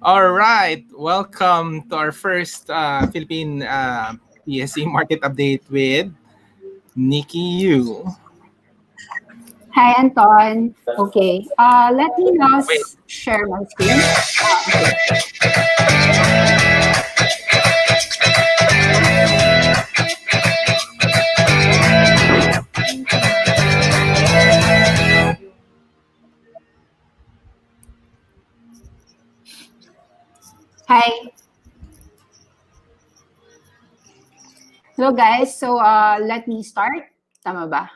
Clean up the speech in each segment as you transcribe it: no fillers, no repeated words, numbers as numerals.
All right, welcome to our first Philippine PSE Market update with Nikki Yu. Hi, Anton. Okay. Let me now Wait, share my screen. Okay. Hi. Hello, guys. So, let me start. Tama ba?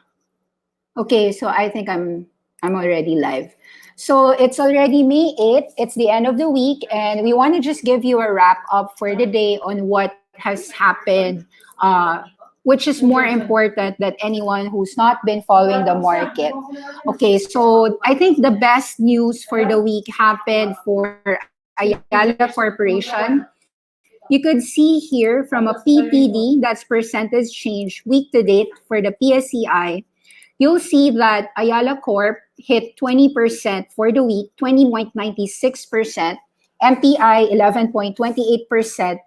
Okay. So, I think I'm already live. So, it's already May 8th. It's the end of the week, and we want to just give you a wrap up for the day on what has happened. Which is more important than anyone who's not been following the market. Okay, so I think the best news for the week happened for Ayala Corporation. You could see here from a PPD, that's percentage change week to date for the PSEI. You'll see that Ayala Corp hit 20% for the week, 20.96%, MPI 11.28%,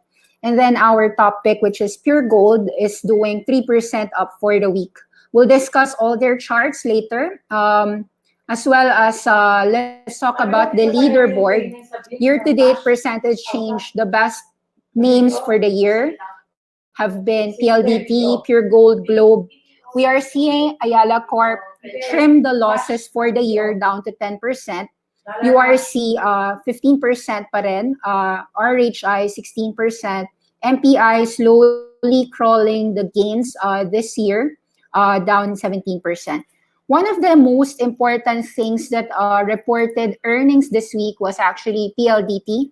and then our top pick, which is Puregold, is doing 3% up for the week. We'll discuss all their charts later, as well as let's talk about the leaderboard. Year to date percentage change, the best names for the year have been PLDT, Puregold, Globe. We are seeing Ayala Corp trim the losses for the year down to 10%. URC 15% pa rin, RHI 16%, MPI slowly crawling the gains this year, down 17%. One of the most important things that reported earnings this week was actually PLDT.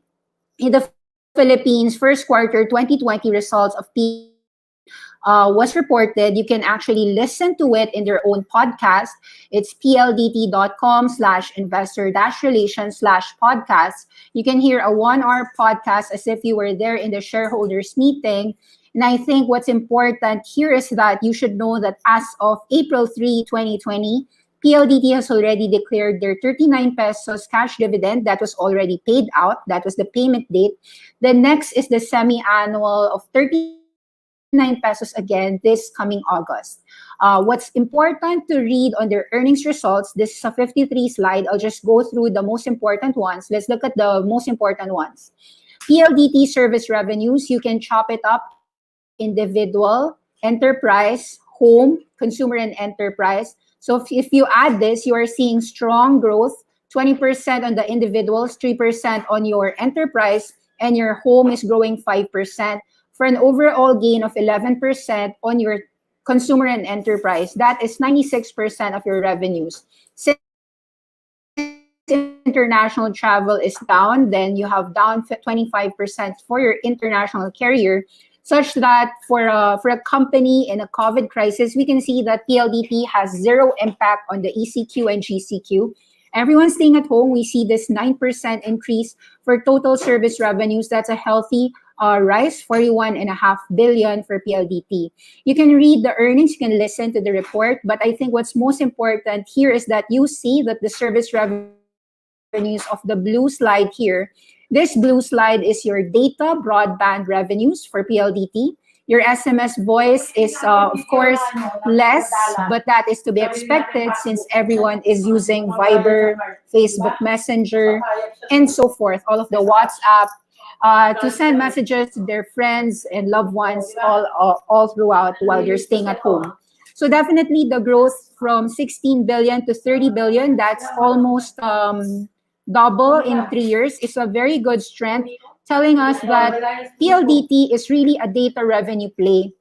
In the Philippines, first quarter 2020 results of PLDT was reported. You can actually listen to it in their own podcast. It's pldt.com/investor-relations/podcast. You can hear a 1 hour podcast as if you were there in the shareholders meeting. And I think what's important here is that you should know that as of April 3, 2020, PLDT has already declared their 39 pesos cash dividend that was already paid out. That was the payment date. The next is the semi-annual of 39 pesos again this coming August. What's important to read on their earnings results, this is a 53 slide. I'll just go through the most important ones. Let's look at the most important ones. PLDT service revenues, you can chop it up individual, enterprise, home, consumer, and enterprise. So if you add this, you are seeing strong growth, 20% on the individuals, 3% on your enterprise, and your home is growing 5% for an overall gain of 11% on your consumer and enterprise. That is 96% of your revenues. Since international travel is down, then you have down 25% for your international carrier, such that for a company in a COVID crisis, we can see that PLDT has zero impact on the ECQ and GCQ. Everyone's staying at home. We see this 9% increase for total service revenues. That's a healthy rise, 41.5 billion for PLDT. You can read the earnings, you can listen to the report, but I think what's most important here is that you see that the service revenues of the blue slide here, this blue slide is your data broadband revenues for PLDT. Your SMS voice is, of course, less, but that is to be expected since everyone is using Viber, Facebook Messenger, and so forth, all of the WhatsApp, to send messages to their friends and loved ones all throughout while they're staying at home. So definitely the growth from 16 billion to 30 billion, that's almost double in 3 years, is a very good strength, telling us that PLDT is really a data revenue play.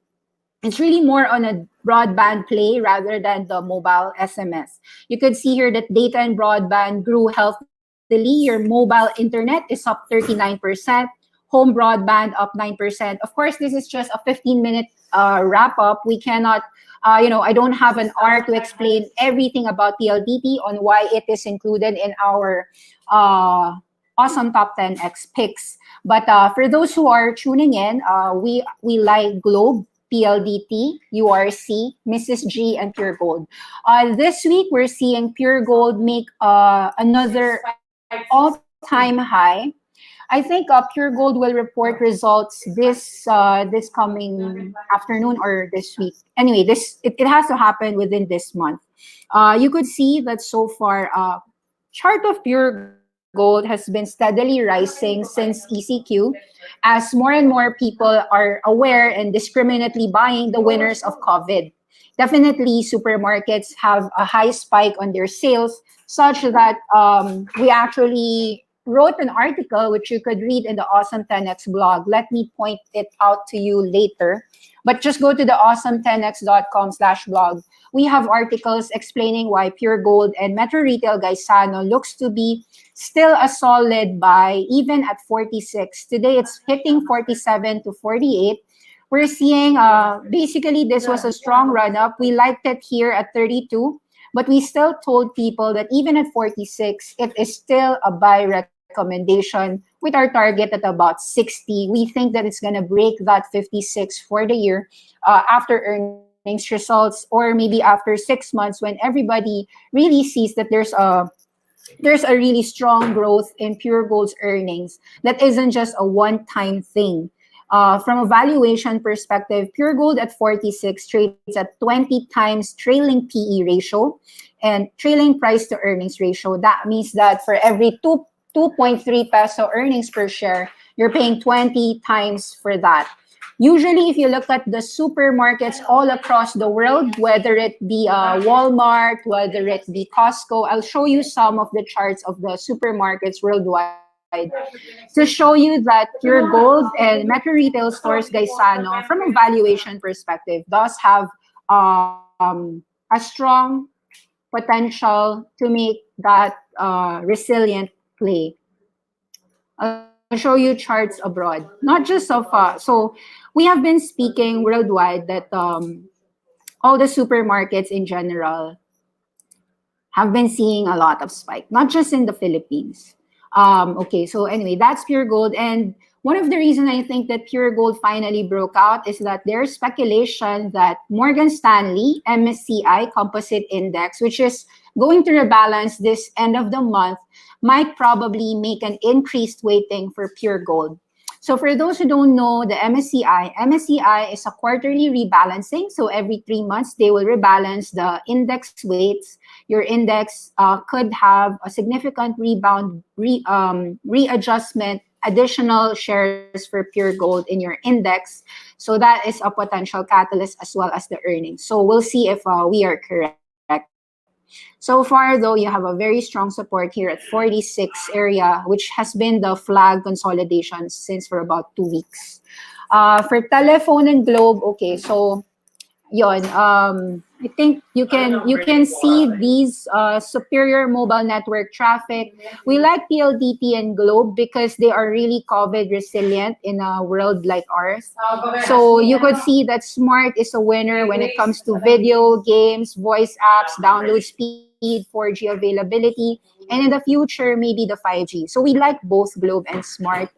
It's really more on a broadband play rather than the mobile SMS. You could see here that data and broadband grew healthily. Your mobile internet is up 39%, home broadband up 9%. Of course, this is just a 15-minute wrap up. We cannot, I don't have an hour to explain everything about PLDT on why it is included in our awesome top 10x picks. But for those who are tuning in, we like Globe, PLDT, URC, Mrs. G, and Puregold. This week, we're seeing Puregold make another all-time high. I think Pure Gold will report results this coming afternoon or this week. Anyway, it has to happen within this month. You could see that so far, chart of Pure Gold has been steadily rising since ECQ, as more and more people are aware and discriminately buying the winners of COVID. Definitely, supermarkets have a high spike on their sales, such that we actually wrote an article which you could read in the Awesome 10x blog. Let me point it out to you later. But just go to the awesome10x.com/blog. We have articles explaining why Pure Gold and Metro Retail Gaisano looks to be still a solid buy, even at 46. Today, it's hitting 47 to 48. We're seeing basically this was a strong run up. We liked it here at 32, but we still told people that even at 46, it is still a buy recommendation with our target at about 60. We think that it's going to break that 56 for the year after earnings results, or maybe after 6 months when everybody really sees that there's a really strong growth in Pure Gold's earnings that isn't just a one-time thing. From a valuation perspective, Pure Gold at 46 trades at 20 times trailing PE ratio and trailing price to earnings ratio. That means that for every 2.3 peso earnings per share, you're paying 20 times for that. Usually, if you look at the supermarkets all across the world, whether it be Walmart, whether it be Costco, I'll show you some of the charts of the supermarkets worldwide to show you that Pure Gold and Metro Retail Stores Gaisano, from a valuation perspective, does have a strong potential to make that resilient play. I'll show you charts abroad, not just of so we have been speaking worldwide that all the supermarkets in general have been seeing a lot of spike, not just in the Philippines. Okay, so anyway, that's Pure Gold. And one of the reasons I think that Pure Gold finally broke out is that there's speculation that Morgan Stanley MSCI Composite Index, which is going to rebalance this end of the month, might probably make an increased weighting for Pure Gold. So for those who don't know, the MSCI is a quarterly rebalancing. So every 3 months, they will rebalance the index weights. Your index could have a significant rebound, readjustment, additional shares for Pure Gold in your index. So that is a potential catalyst as well as the earnings. So we'll see if we are correct. So far, though, you have a very strong support here at 46 area, which has been the flag consolidation since for about 2 weeks. For Telephone and Globe, okay, so yon, I think you can see these superior mobile network traffic. We like PLDT and Globe because they are really COVID resilient in a world like ours. So you could see that Smart is a winner when it comes to video, games, voice apps, download speed, 4G availability, and in the future, maybe the 5G. So we like both Globe and Smart.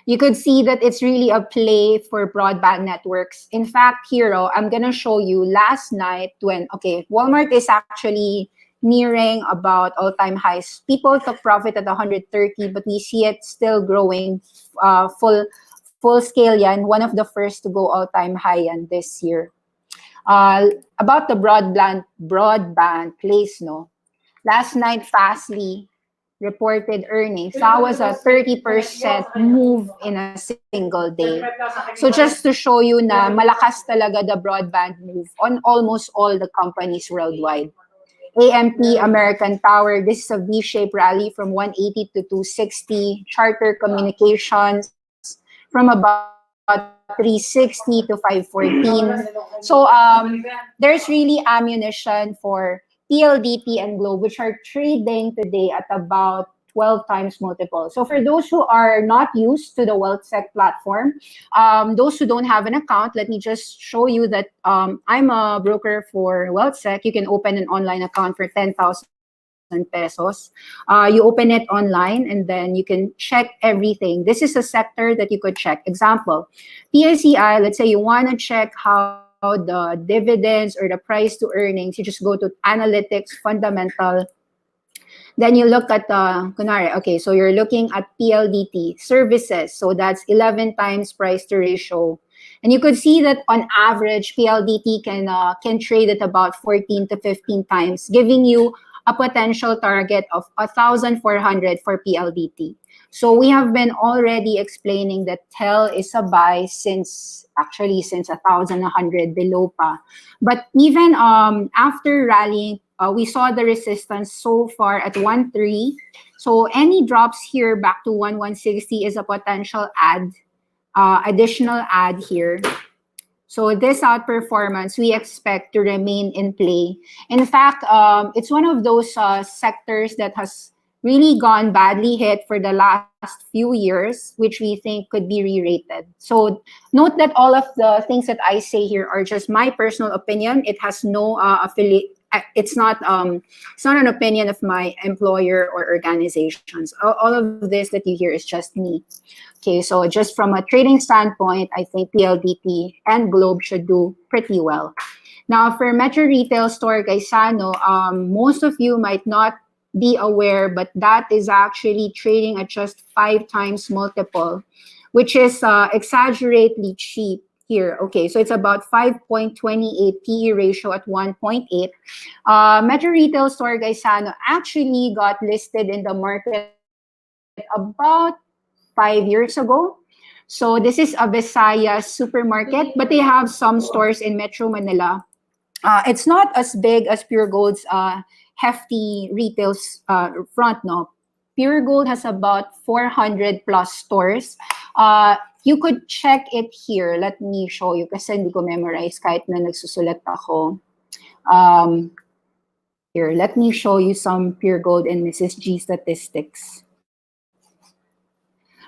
You could see that it's really a play for broadband networks. In fact, Hero, I'm gonna show you last night when, okay, Walmart is actually nearing about all-time highs. People took profit at 130, but we see it still growing full scale yan, one of the first to go all-time high yan this year. About the broadband place, no? Last night, Fastly reported earnings. That was a 30% move in a single day. So just to show you na malakas talaga the broadband move on almost all the companies worldwide. AMP, American Tower, this is a V-shaped rally from 180 to 260. Charter Communications from about 360 to 514. So there's really ammunition for PLDT and Globe, which are trading today at about 12 times multiple. So for those who are not used to the WealthSec platform, those who don't have an account, let me just show you that I'm a broker for WealthSec. You can open an online account for 10,000 pesos. You open it online and then you can check everything. This is a sector that you could check. Example, PSEI, let's say you want to check how the dividends or the price to earnings, you just go to analytics, fundamental. Then you look at kunwari, okay, so you're looking at PLDT services. So that's 11 times price to ratio. And you could see that on average, PLDT can trade at about 14 to 15 times, giving you a potential target of 1,400 for PLDT. So we have been already explaining that TEL is a buy since 1,100 below pa. But even after rallying, we saw the resistance so far at 1.3. So any drops here back to 1,160 is a potential additional add here. So this outperformance we expect to remain in play. In fact, it's one of those sectors that has really gone badly hit for the last few years, which we think could be re-rated. So note that all of the things that I say here are just my personal opinion. It has no affiliate. It's not an opinion of my employer or organizations. All of this that you hear is just me. Okay, so just from a trading standpoint, I think PLDT and Globe should do pretty well. Now, for Metro Retail Store Gaisano, most of you might not be aware, but that is actually trading at just 5 times multiple, which is exaggeratedly cheap here. Okay, so it's about 5.28 PE ratio at 1.8. Metro Retail Store Gaisano actually got listed in the market about 5 years ago. So this is a Visayas supermarket, but they have some stores in Metro Manila. It's not as big as Puregold's hefty retail front, no. Puregold has about 400 plus stores. You could check it here. Let me show you kasi hindi ko memorize kahit na nagsusulat ako. Here, let me show you some Puregold and Mrs. G statistics.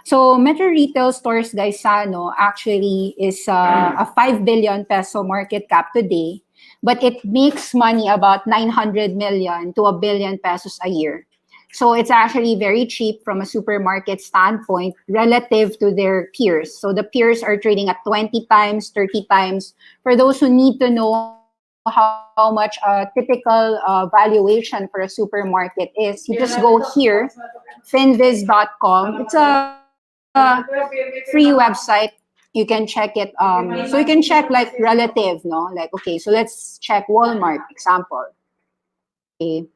So Metro Retail Stores Gaisano actually is a 5 billion peso market cap today, but it makes money about 900 million to a billion pesos a year. So it's actually very cheap from a supermarket standpoint relative to their peers. So the peers are trading at 20 times, 30 times. For those who need to know how much a typical valuation for a supermarket is, you just go here, finviz.com. It's a free website. You can check it. So you can check like relative, no? Like, okay, so let's check Walmart example. Okay.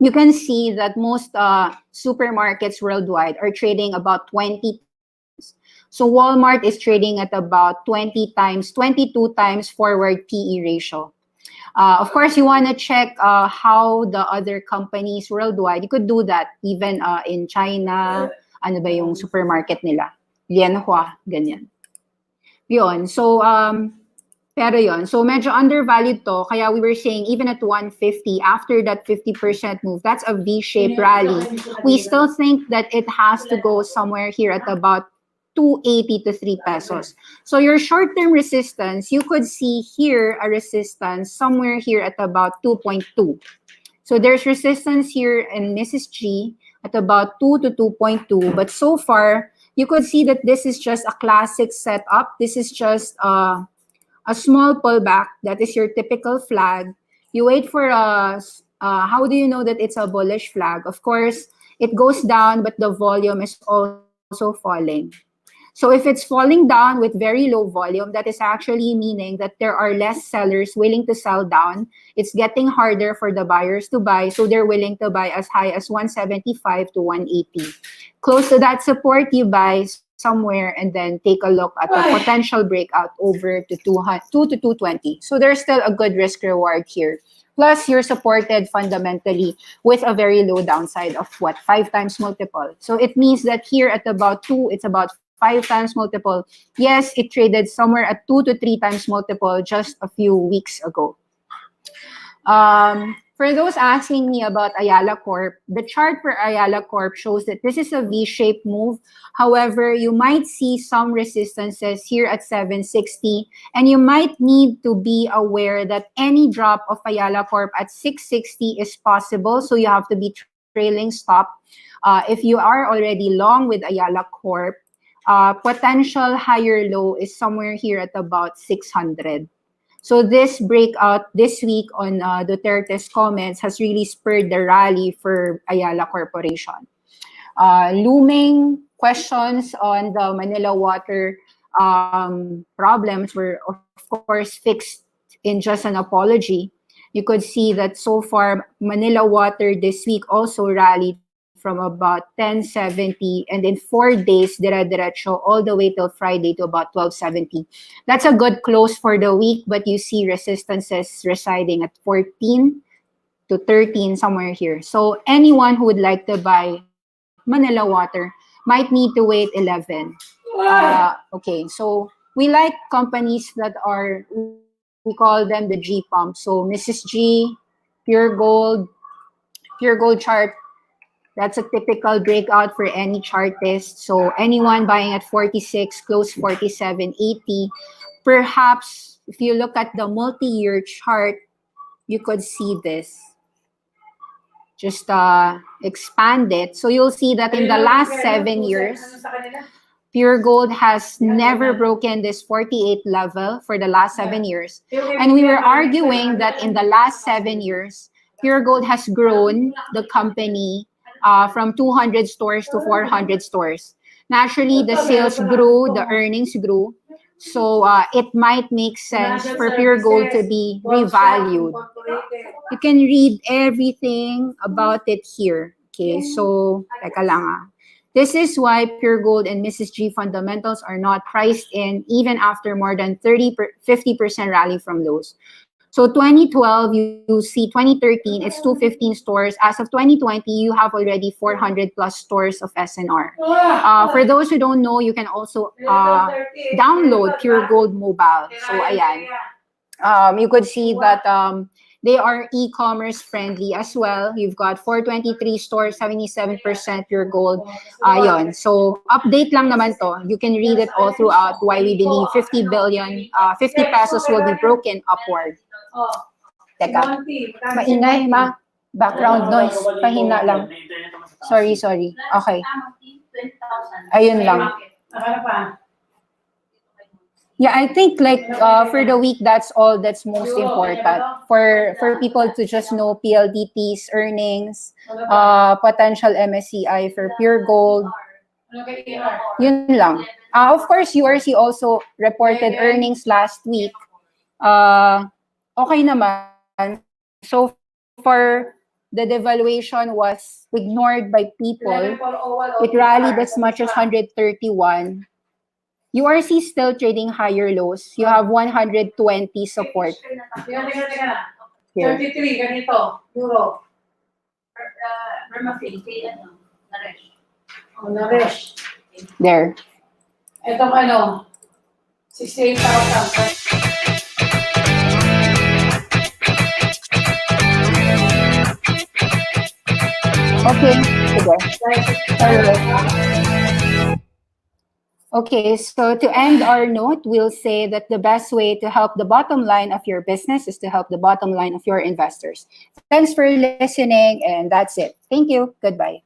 You can see that most supermarkets worldwide are trading about 20 times. So Walmart is trading at about 20 times, 22 times forward PE ratio. Of course, you want to check how the other companies worldwide, you could do that even in China, ano ba yung supermarket nila? Lianhua, ganyan. Yun. So, pero yun. So, medyo undervalued to. Kaya we were saying, even at 150, after that 50% move, that's a V-shaped rally. We still think that it has to go somewhere here at about 280 to 3 pesos. So your short-term resistance, you could see here a resistance somewhere here at about 2.2. So there's resistance here in Mrs. G at about 2 to 2.2. But so far, you could see that this is just a classic setup. This is just a small pullback. That is your typical flag. You wait for how do you know that it's a bullish flag? Of course, it goes down, but the volume is also falling. So if it's falling down with very low volume, that is actually meaning that there are less sellers willing to sell down. It's getting harder for the buyers to buy, so they're willing to buy as high as 175 to 180. Close to that support, you buy somewhere and then take a look at the potential breakout over to 2 to 220. So there's still a good risk reward here. Plus, you're supported fundamentally with a very low downside of 5 times multiple. So it means that here at about 2, it's about 5 times multiple. Yes, it traded somewhere at 2 to 3 times multiple just a few weeks ago. For those asking me about Ayala Corp, the chart for Ayala Corp shows that this is a V-shaped move. However, you might see some resistances here at 760, and you might need to be aware that any drop of Ayala Corp at 660 is possible, so you have to be trailing stop. If you are already long with Ayala Corp, potential higher low is somewhere here at about 600. So this breakout this week on Duterte's comments has really spurred the rally for Ayala Corporation. Looming questions on the Manila Water problems were, of course, fixed in just an apology. You could see that so far, Manila Water this week also rallied from about 1070, and in 4 days, dire-diretso all the way till Friday to about 1270. That's a good close for the week, but you see resistances residing at 14 to 13, somewhere here. So anyone who would like to buy Manila Water might need to wait 11. Okay, so we like companies that are, we call them the G pump. So Mrs. G, Puregold, Puregold chart, that's a typical breakout for any chartist. So anyone buying at 46, close 47.80. Perhaps if you look at the multi-year chart, you could see this. Just expand it. So you'll see that in the last 7 years, Puregold has never broken this 48 level for the last 7 years. And we were arguing that in the last 7 years, Puregold has grown the company from 200 stores to 400 stores. Naturally, the sales grew, the earnings grew. So it might make sense for Puregold to be revalued. You can read everything about it here. Okay, so, teka lang ah. This is why Puregold and Mrs. G fundamentals are not priced in even after more than 50% rally from lows. So 2012, you see 2013, it's 215 stores. As of 2020, you have already 400 plus stores of SNR. For those who don't know, you can also download Puregold Mobile. So ayan. You could see that they are e-commerce friendly as well. You've got 423 stores, 77% Puregold. Yun. So update lang naman to. You can read it all throughout why we believe 50 pesos will be broken upward. Teka, maingay ma. Background noise. Pahina lang. Sorry. Okay. Ayun lang. Yeah, I think like for the week, that's all that's most important for people to just know PLDT's earnings, potential MSCI for Puregold. Yun lang. Of course, URC also reported earnings last week. Okay naman. So far, the devaluation was ignored by people. It rallied as much as 131. URC is still trading higher lows. You have 120 support. Here. 33, ganito, euro. Naresh. There. Itong ano, 68,000. Okay. Alright. Okay, so to end our note, we'll say that the best way to help the bottom line of your business is to help the bottom line of your investors. Thanks for listening, and that's it. Thank you. Goodbye.